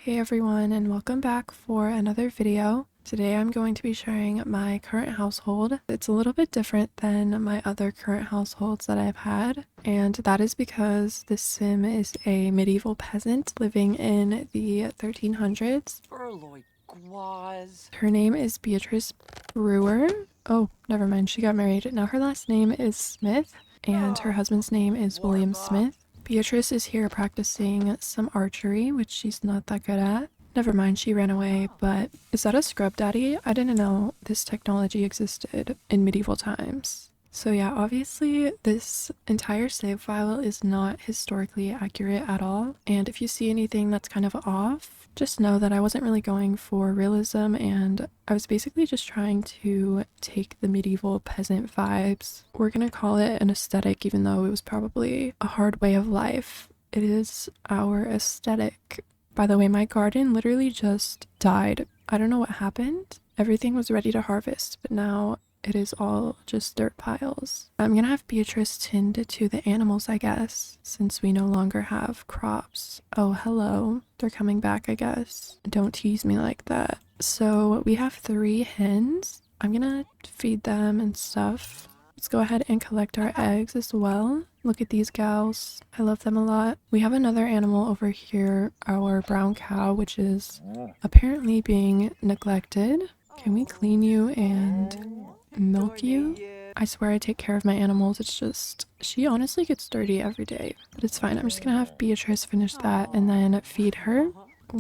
Hey everyone, and welcome back for another video. Today I'm going to be sharing my current household. It's a little bit different than my other current households that I've had, and that is because this sim is a medieval peasant living in the 1300s. Her name is Beatrice Brewer. Oh, never mind, she got married. Now her last name is Smith, and her husband's name is William Smith. Beatrice is here practicing some archery, which she's not that good at. Never mind, she ran away, but is that a scrub daddy? I didn't know this technology existed in medieval times. So yeah, obviously this entire save file is not historically accurate at all, and if you see anything that's kind of off, just know that I wasn't really going for realism, and I was basically just trying to take the medieval peasant vibes. We're gonna call it an aesthetic, even though it was probably a hard way of life. It is our aesthetic. By the way, my garden literally just died. I don't know what happened. Everything was ready to harvest, but now it is all just dirt piles. I'm gonna have Beatrice tend to the animals, I guess, since we no longer have crops. Oh, hello. They're coming back, I guess. Don't tease me like that. So we have 3 hens. I'm gonna feed them and stuff. Let's go ahead and collect our eggs as well. Look at these gals. I love them a lot. We have another animal over here, our brown cow, which is apparently being neglected. Can we clean you and milk you? I swear I take care of my animals. It's just, she honestly gets dirty every day, but it's fine. I'm just gonna have Beatrice finish that and then feed her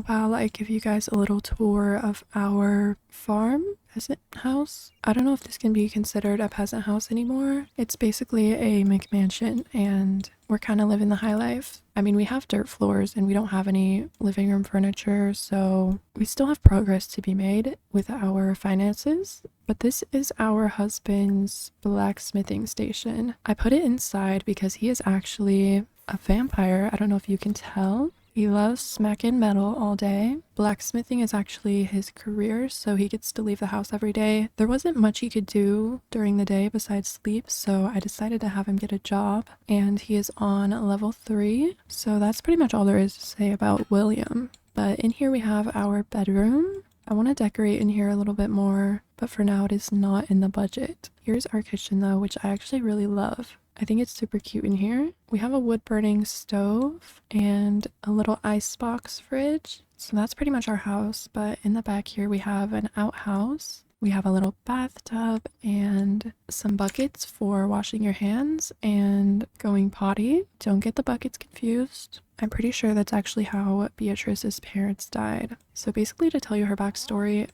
while I give you guys a little tour of our farm peasant house. I don't know if this can be considered a peasant house anymore. It's basically a McMansion, and we're kind of living the high life. I mean, we have dirt floors and we don't have any living room furniture, so we still have progress to be made with our finances. But this is our husband's blacksmithing station. I put it inside because he is actually a vampire. I don't know if you can tell. He loves smacking metal all day. Blacksmithing is actually his career, so he gets to leave the house every day. There wasn't much he could do during the day besides sleep, so I decided to have him get a job, and he is on level 3. So that's pretty much all there is to say about William. But in here we have our bedroom. I want to decorate in here a little bit more, but for now it is not in the budget. Here's our kitchen though, which I actually really love. I think it's super cute in here. We have a wood burning stove and a little icebox fridge. So that's pretty much our house, but in the back here we have an outhouse. We have a little bathtub and some buckets for washing your hands and going potty. Don't get the buckets confused. I'm pretty sure that's actually how Beatrice's parents died. So basically, to tell you her backstory,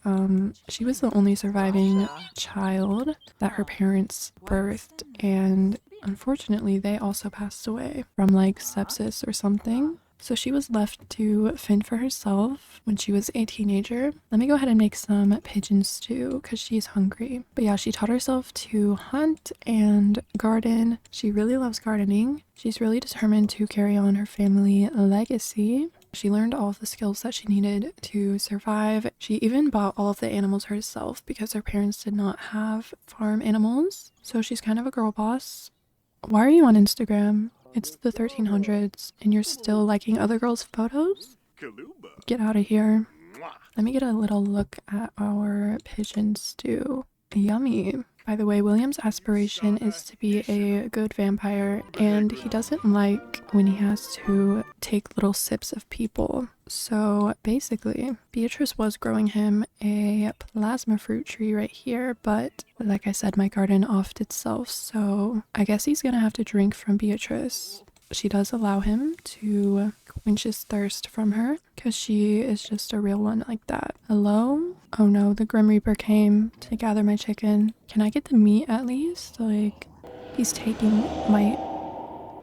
she was the only surviving child that her parents birthed, and unfortunately they also passed away from like sepsis or something. So she was left to fend for herself when she was a teenager. Let me go ahead and make some pigeon stew because she's hungry. But yeah, she taught herself to hunt and garden. She really loves gardening. She's really determined to carry on her family legacy. She learned all of the skills that she needed to survive. She even bought all of the animals herself because her parents did not have farm animals. So she's kind of a girl boss. Why are you on Instagram? It's the 1300s and you're still liking other girls' photos? Get out of here. Let me get a little look at our pigeon stew. Yummy. By the way, William's aspiration is to be a good vampire, and he doesn't like when he has to take little sips of people. So basically, Beatrice was growing him a plasma fruit tree right here, but like I said, my garden offed itself, so I guess he's gonna have to drink from Beatrice. She does allow him to quench his thirst from her because she is just a real one like that. Hello? Oh no, the Grim Reaper came to gather my chicken. Can I get the meat at least? Like, he's taking my...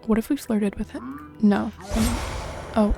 What if we flirted with him? No. Oh.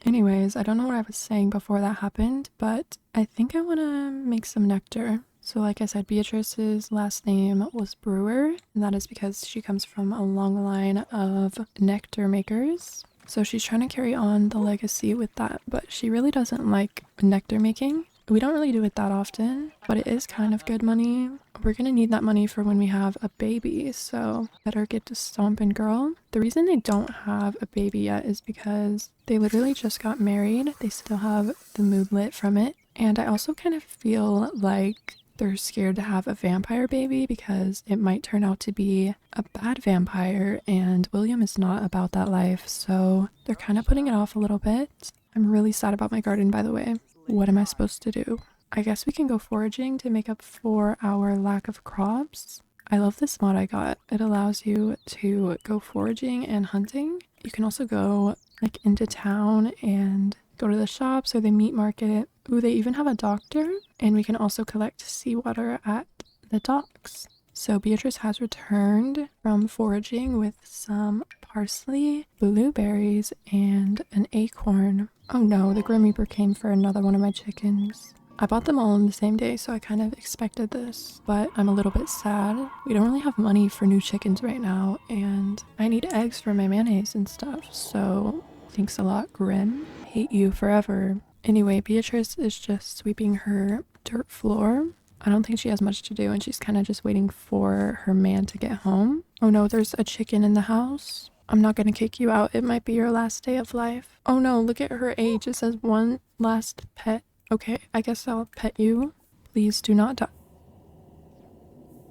Anyways, I don't know what I was saying before that happened, but I think I want to make some nectar. So like I said, Beatrice's last name was Brewer, and that is because she comes from a long line of nectar makers. So she's trying to carry on the legacy with that, but she really doesn't like nectar making. We don't really do it that often, but it is kind of good money. we're gonna need that money for when we have a baby, so better get to stomping, girl. The reason they don't have a baby yet is because they literally just got married. They still have the mood lit from it. And I also kind of feel like they're scared to have a vampire baby because it might turn out to be a bad vampire, and William is not about that life, so they're kind of putting it off a little bit. I'm really sad about my garden, by the way. What am I supposed to do? I guess we can go foraging to make up for our lack of crops. I love this mod I got. It allows you to go foraging and hunting. You can also go like into town and go to the shops or the meat market. Ooh, they even have a doctor, and we can also collect seawater at the docks. So Beatrice has returned from foraging with some parsley, blueberries, and an acorn. Oh no, the Grim Reaper came for another one of my chickens. I bought them all on the same day, so I kind of expected this, but I'm a little bit sad. We don't really have money for new chickens right now, and I need eggs for my mayonnaise and stuff, so thanks a lot, Grim. Hate you forever. Anyway, Beatrice is just sweeping her dirt floor. I don't think she has much to do, and she's kind of just waiting for her man to get home. Oh no, there's a chicken in the house. I'm not gonna kick you out. It might be your last day of life. Oh no, look at her age. It says one last pet. Okay, I guess I'll pet you. Please do not die.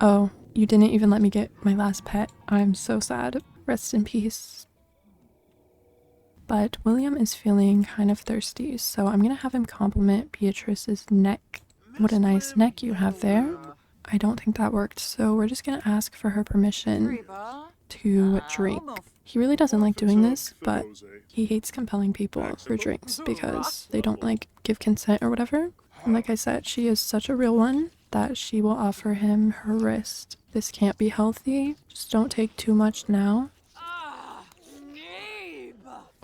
Oh, you didn't even let me get my last pet. I'm so sad. Rest in peace. But William is feeling kind of thirsty, so I'm gonna have him compliment Beatrice's neck. What a nice neck you have there. I don't think that worked, so we're just gonna ask for her permission to drink. He really doesn't like doing this, but he hates compelling people for drinks because they don't like give consent or whatever. And like I said, she is such a real one that she will offer him her wrist. This can't be healthy. Just don't take too much now.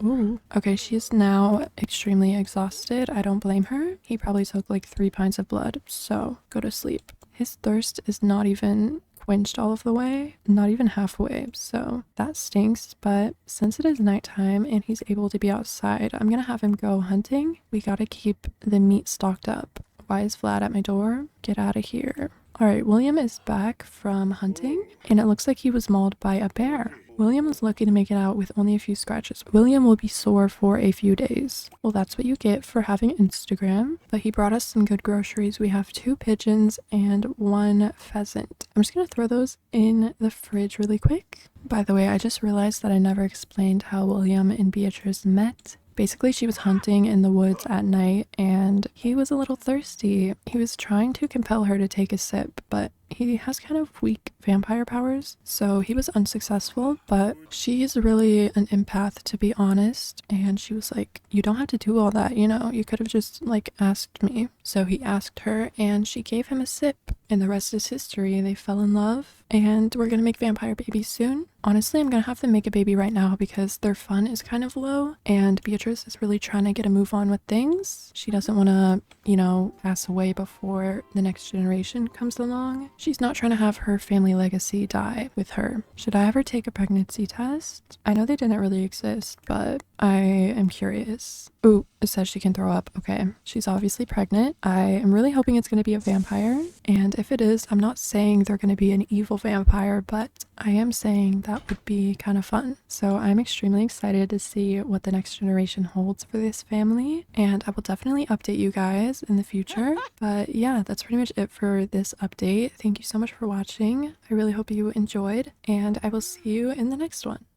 Ooh. Okay, she is now extremely exhausted. I don't blame her. He probably took like 3 pints of blood, so go to sleep. His thirst is not even quenched all of the way, not even halfway, so that stinks. But since it is nighttime and he's able to be outside, I'm gonna have him go hunting. We gotta keep the meat stocked up. Why is Vlad at my door? Get out of here. Alright, William is back from hunting, and it looks like he was mauled by a bear. William was lucky to make it out with only a few scratches. William will be sore for a few days. Well, that's what you get for having Instagram. But he brought us some good groceries. We have 2 pigeons and 1 pheasant. I'm just gonna throw those in the fridge really quick. By the way, I just realized that I never explained how William and Beatrice met. Basically, she was hunting in the woods at night, and he was a little thirsty. He was trying to compel her to take a sip, but he has kind of weak vampire powers, so he was unsuccessful. But she's really an empath, to be honest, and she was like, you don't have to do all that, you know, you could have just like asked me. So he asked her, and she gave him a sip, and the rest is history. They fell in love, and we're gonna make vampire babies soon. Honestly, I'm gonna have them make a baby right now because their fun is kind of low, and Beatrice is really trying to get a move on with things. She doesn't want to, you know, pass away before the next generation comes along. She's not trying to have her family legacy die with her. Should I ever take a pregnancy test? I know they didn't really exist, but I am curious. Ooh, it says she can throw up. Okay, she's obviously pregnant. I am really hoping it's going to be a vampire, and if it is, I'm not saying they're going to be an evil vampire, but I am saying that would be kind of fun. So I'm extremely excited to see what the next generation holds for this family, and I will definitely update you guys in the future. But yeah, that's pretty much it for this update. Thank you so much for watching. I really hope you enjoyed, and I will see you in the next one.